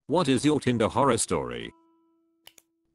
What is your Tinder horror story?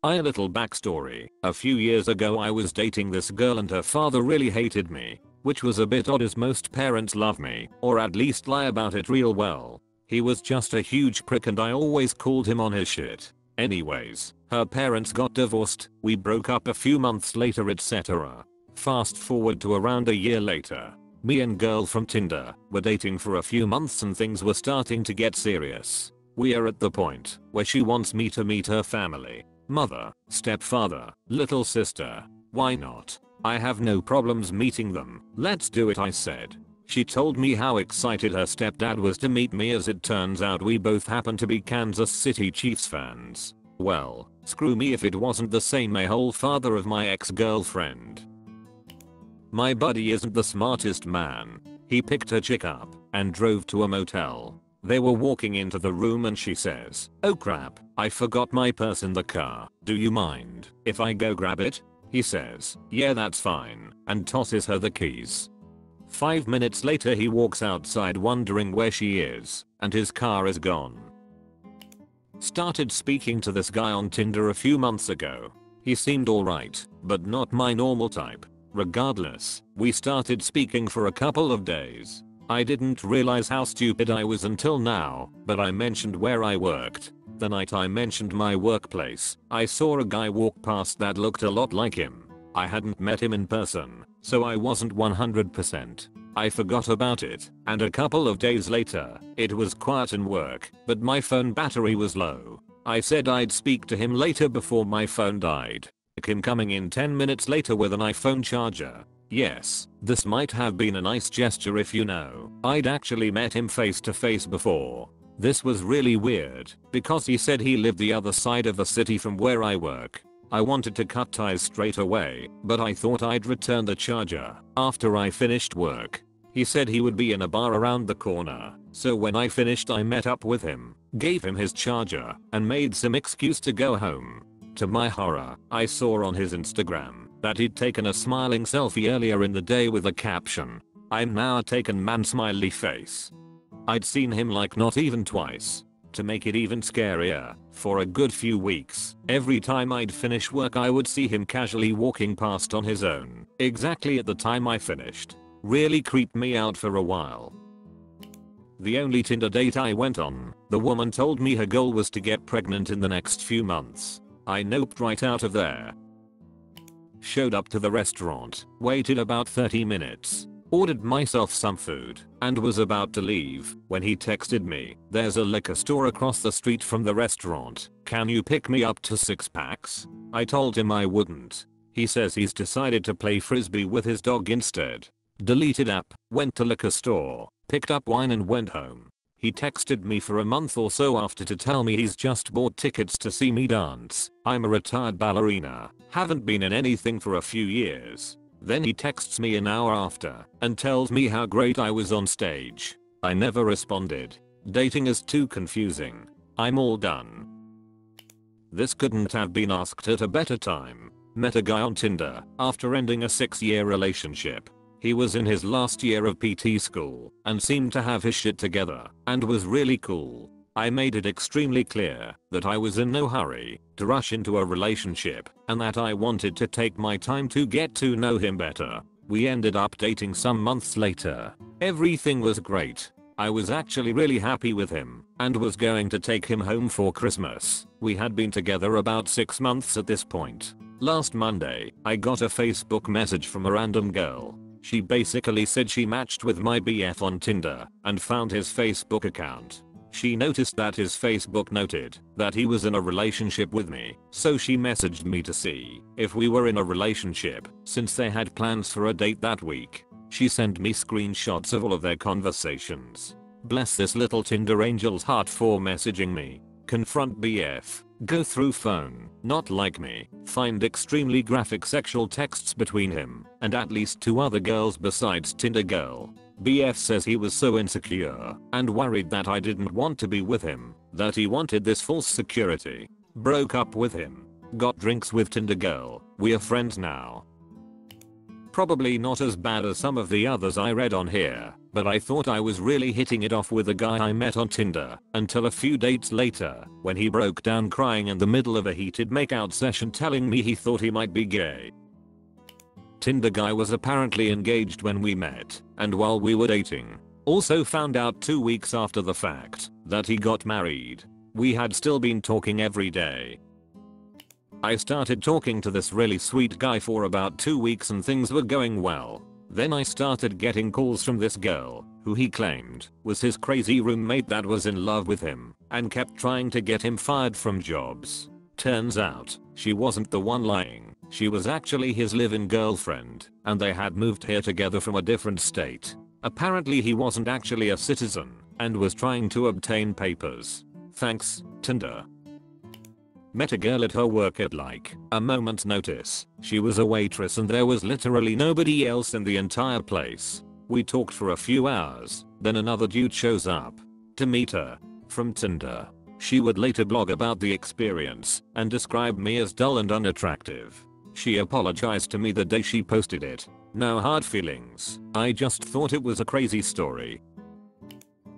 A little backstory. A few years ago I was dating this girl and her father really hated me, which was a bit odd as most parents love me, or at least lie about it real well. He was just a huge prick and I always called him on his shit. Anyways, her parents got divorced, we broke up a few months later, etc. Fast forward to around a year later. Me and girl from Tinder were dating for a few months and things were starting to get serious. We are at the point where she wants me to meet her family. Mother, stepfather, little sister. Why not? I have no problems meeting them. Let's do it, I said. She told me how excited her stepdad was to meet me. As it turns out, we both happen to be Kansas City Chiefs fans. Well, screw me if it wasn't the same a-hole father of my ex-girlfriend. My buddy isn't the smartest man. He picked a chick up and drove to a motel. They were walking into the room and she says, "Oh crap, I forgot my purse in the car. Do you mind if I go grab it?" He says, "Yeah, that's fine," and tosses her the keys. 5 minutes later he walks outside wondering where she is, and his car is gone. Started speaking to this guy on Tinder a few months ago. He seemed alright, but not my normal type. Regardless, we started speaking for a couple of days. I didn't realize how stupid I was until now, but I mentioned where I worked. The night I mentioned my workplace, I saw a guy walk past that looked a lot like him. I hadn't met him in person, so I wasn't 100%. I forgot about it, and a couple of days later, it was quiet in work, but my phone battery was low. I said I'd speak to him later before my phone died. Him coming in 10 minutes later with an iPhone charger. Yes, this might have been a nice gesture if you know I'd actually met him face to face before. This was really weird because he said he lived the other side of the city from where I work. I wanted to cut ties straight away, but I thought I'd return the charger after I finished work. He said he would be in a bar around the corner, so when I finished I met up with him, gave him his charger, and made some excuse to go home. To my horror, I saw on his Instagram that he'd taken a smiling selfie earlier in the day with a caption, "I'm now a taken man smiley face." I'd seen him like not even twice. To make it even scarier, for a good few weeks, every time I'd finish work I would see him casually walking past on his own, exactly at the time I finished. Really creeped me out for a while. The only Tinder date I went on, the woman told me her goal was to get pregnant in the next few months. I noped right out of there. Showed up to the restaurant, waited about 30 minutes, ordered myself some food, and was about to leave when he texted me, "There's a liquor store across the street from the restaurant. Can you pick me up to 6 packs?" I told him I wouldn't. He says he's decided to play frisbee with his dog instead. Deleted app, went to liquor store, picked up wine and went home. He texted me for a month or so after to tell me he's just bought tickets to see me dance. I'm a retired ballerina, haven't been in anything for a few years. Then he texts me an hour after and tells me how great I was on stage. I never responded. Dating is too confusing. I'm all done. This couldn't have been asked at a better time. Met a guy on Tinder after ending a 6-year relationship. He was in his last year of PT school and seemed to have his shit together and was really cool. I made it extremely clear that I was in no hurry to rush into a relationship and that I wanted to take my time to get to know him better. We ended up dating some months later. Everything was great. I was actually really happy with him and was going to take him home for Christmas. We had been together about 6 months at this point. Last Monday, I got a Facebook message from a random girl. She basically said she matched with my BF on Tinder and found his Facebook account. She noticed that his Facebook noted that he was in a relationship with me, so she messaged me to see if we were in a relationship since they had plans for a date that week. She sent me screenshots of all of their conversations. Bless this little Tinder angel's heart for messaging me. Confront BF. Go through phone, not like me, find extremely graphic sexual texts between him and at least 2 other girls besides Tinder girl. BF says he was so insecure and worried that I didn't want to be with him, that he wanted this false security. Broke up with him. Got drinks with Tinder girl. We are friends now. Probably not as bad as some of the others I read on here, but I thought I was really hitting it off with a guy I met on Tinder until a few dates later when he broke down crying in the middle of a heated makeout session telling me he thought he might be gay. Tinder guy was apparently engaged when we met, and while we were dating, also found out 2 weeks after the fact that he got married. We had still been talking every day. I started talking to this really sweet guy for about 2 weeks and things were going well. Then I started getting calls from this girl, who he claimed was his crazy roommate that was in love with him and kept trying to get him fired from jobs. Turns out, she wasn't the one lying. She was actually his live-in girlfriend, and they had moved here together from a different state. Apparently he wasn't actually a citizen and was trying to obtain papers. Thanks, Tinder. Met a girl at her work at like a moment's notice. She was a waitress and there was literally nobody else in the entire place. We talked for a few hours, then another dude shows up to meet her from Tinder. She would later blog about the experience and describe me as dull and unattractive. She apologized to me the day she posted it. No hard feelings, I just thought it was a crazy story.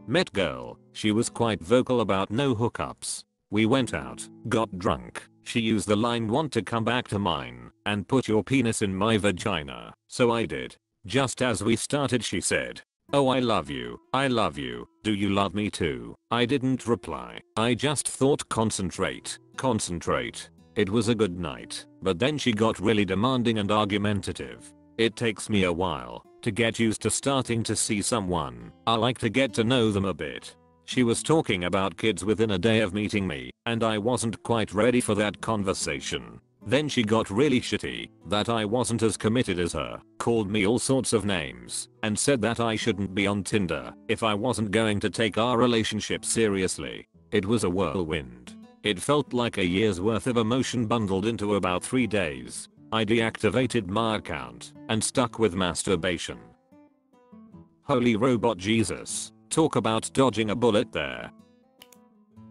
Met girl, she was quite vocal about no hookups. We went out, got drunk, she used the line "want to come back to mine and put your penis in my vagina," so I did. Just as we started she said, "Oh I love you, do you love me too?" I didn't reply, I just thought concentrate. It was a good night, but then she got really demanding and argumentative. It takes me a while to get used to starting to see someone. I like to get to know them a bit. She was talking about kids within a day of meeting me, and I wasn't quite ready for that conversation. Then she got really shitty that I wasn't as committed as her, called me all sorts of names, and said that I shouldn't be on Tinder if I wasn't going to take our relationship seriously. It was a whirlwind. It felt like a year's worth of emotion bundled into about 3 days. I deactivated my account and stuck with masturbation. Holy robot Jesus. Talk about dodging a bullet there.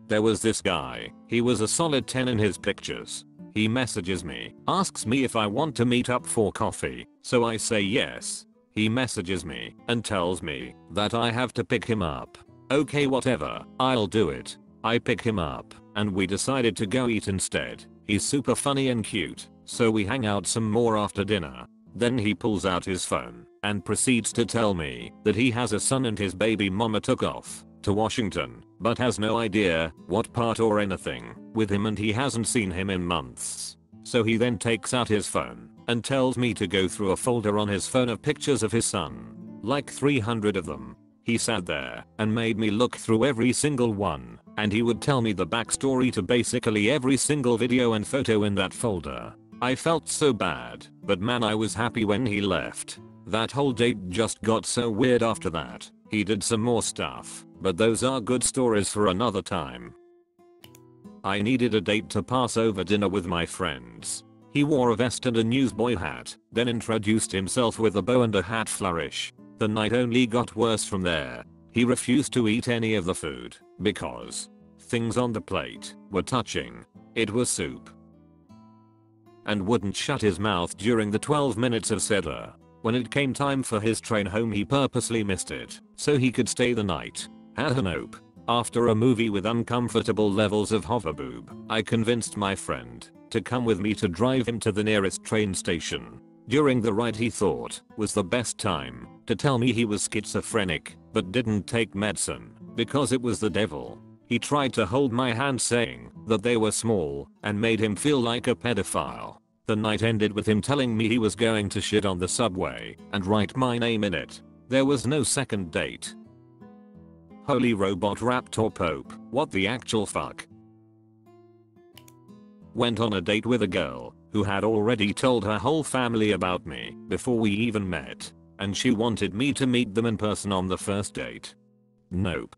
There was this guy, he was a solid 10 in his pictures. He messages me, asks me if I want to meet up for coffee, so I say yes. He messages me and tells me that I have to pick him up. Okay whatever, I'll do it. I pick him up and we decided to go eat instead. He's super funny and cute, so we hang out some more after dinner. Then he pulls out his phone and proceeds to tell me that he has a son and his baby mama took off to Washington, but has no idea what part or anything with him and he hasn't seen him in months. So he then takes out his phone and tells me to go through a folder on his phone of pictures of his son. Like 300 of them. He sat there and made me look through every single one, and he would tell me the backstory to basically every single video and photo in that folder. I felt so bad, but man I was happy when he left. That whole date just got so weird after that. He did some more stuff, but those are good stories for another time. I needed a date to pass over dinner with my friends. He wore a vest and a newsboy hat, then introduced himself with a bow and a hat flourish. The night only got worse from there. He refused to eat any of the food because things on the plate were touching. It was soup. And wouldn't shut his mouth during the 12 minutes of cedar. When it came time for his train home he purposely missed it so he could stay the night. Nope. After a movie with uncomfortable levels of hoverboob, I convinced my friend to come with me to drive him to the nearest train station. During the ride he thought was the best time to tell me he was schizophrenic but didn't take medicine because it was the devil. He tried to hold my hand saying that they were small and made him feel like a pedophile. The night ended with him telling me he was going to shit on the subway and write my name in it. There was no second date. Holy robot raptor pope, what the actual fuck? Went on a date with a girl who had already told her whole family about me before we even met, and she wanted me to meet them in person on the first date. Nope.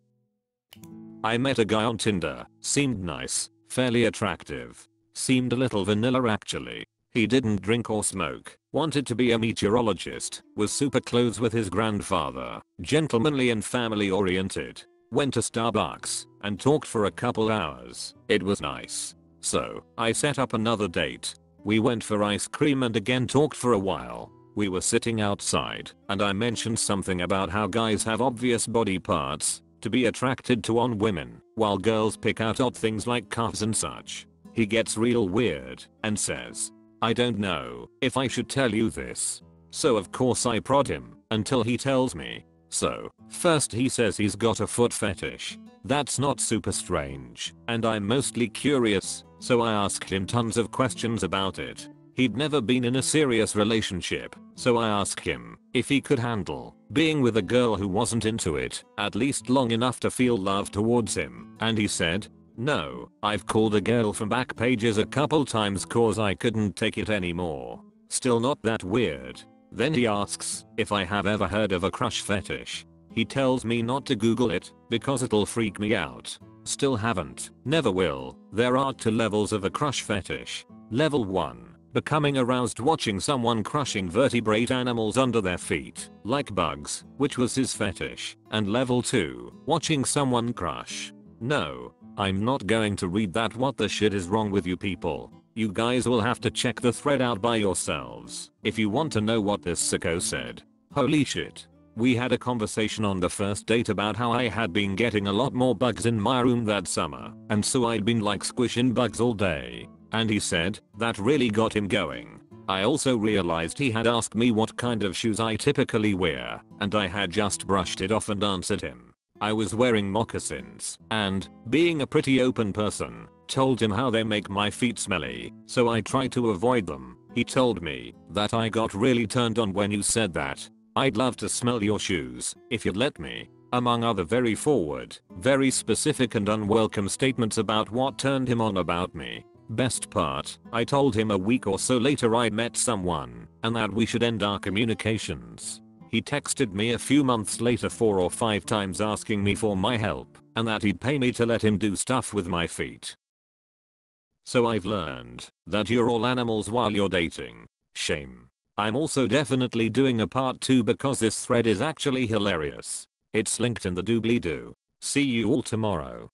I met a guy on Tinder, seemed nice, fairly attractive, seemed a little vanilla actually. He didn't drink or smoke, wanted to be a meteorologist, was super close with his grandfather, gentlemanly and family oriented. Went to Starbucks and talked for a couple hours. It was nice. So I set up another date. We went for ice cream and again talked for a while. We were sitting outside and I mentioned something about how guys have obvious body parts to be attracted to on women while girls pick out odd things like cuffs and such. He gets real weird and says, "I don't know if I should tell you this." So of course I prod him until he tells me. So first he says he's got a foot fetish. That's not super strange and I'm mostly curious, so I asked him tons of questions about it. He'd never been in a serious relationship, so I asked him if he could handle being with a girl who wasn't into it at least long enough to feel love towards him, and he said, "No, I've called a girl from Backpages a couple times cause I couldn't take it anymore." Still not that weird. Then he asks if I have ever heard of a crush fetish. He tells me not to Google it because it'll freak me out. Still haven't, never will. There are 2 levels of a crush fetish. Level 1, becoming aroused watching someone crushing vertebrate animals under their feet, like bugs, which was his fetish. And level 2, watching someone crush. No, I'm not going to read that. What the shit is wrong with you people? You guys will have to check the thread out by yourselves if you want to know what this sicko said. Holy shit. We had a conversation on the first date about how I had been getting a lot more bugs in my room that summer, and so I'd been like squishing bugs all day. And he said that really got him going. I also realized he had asked me what kind of shoes I typically wear, and I had just brushed it off and answered him. I was wearing moccasins, and, being a pretty open person, told him how they make my feet smelly, so I tried to avoid them. He told me that I got really turned on when you said that. I'd love to smell your shoes, if you'd let me. Among other very forward, very specific and unwelcome statements about what turned him on about me. Best part, I told him a week or so later I'd met someone, and that we should end our communications. He texted me a few months later 4 or 5 times asking me for my help, and that he'd pay me to let him do stuff with my feet. So I've learned that you're all animals while you're dating. Shame. I'm also definitely doing a part 2 because this thread is actually hilarious. It's linked in the doobly-doo. See you all tomorrow.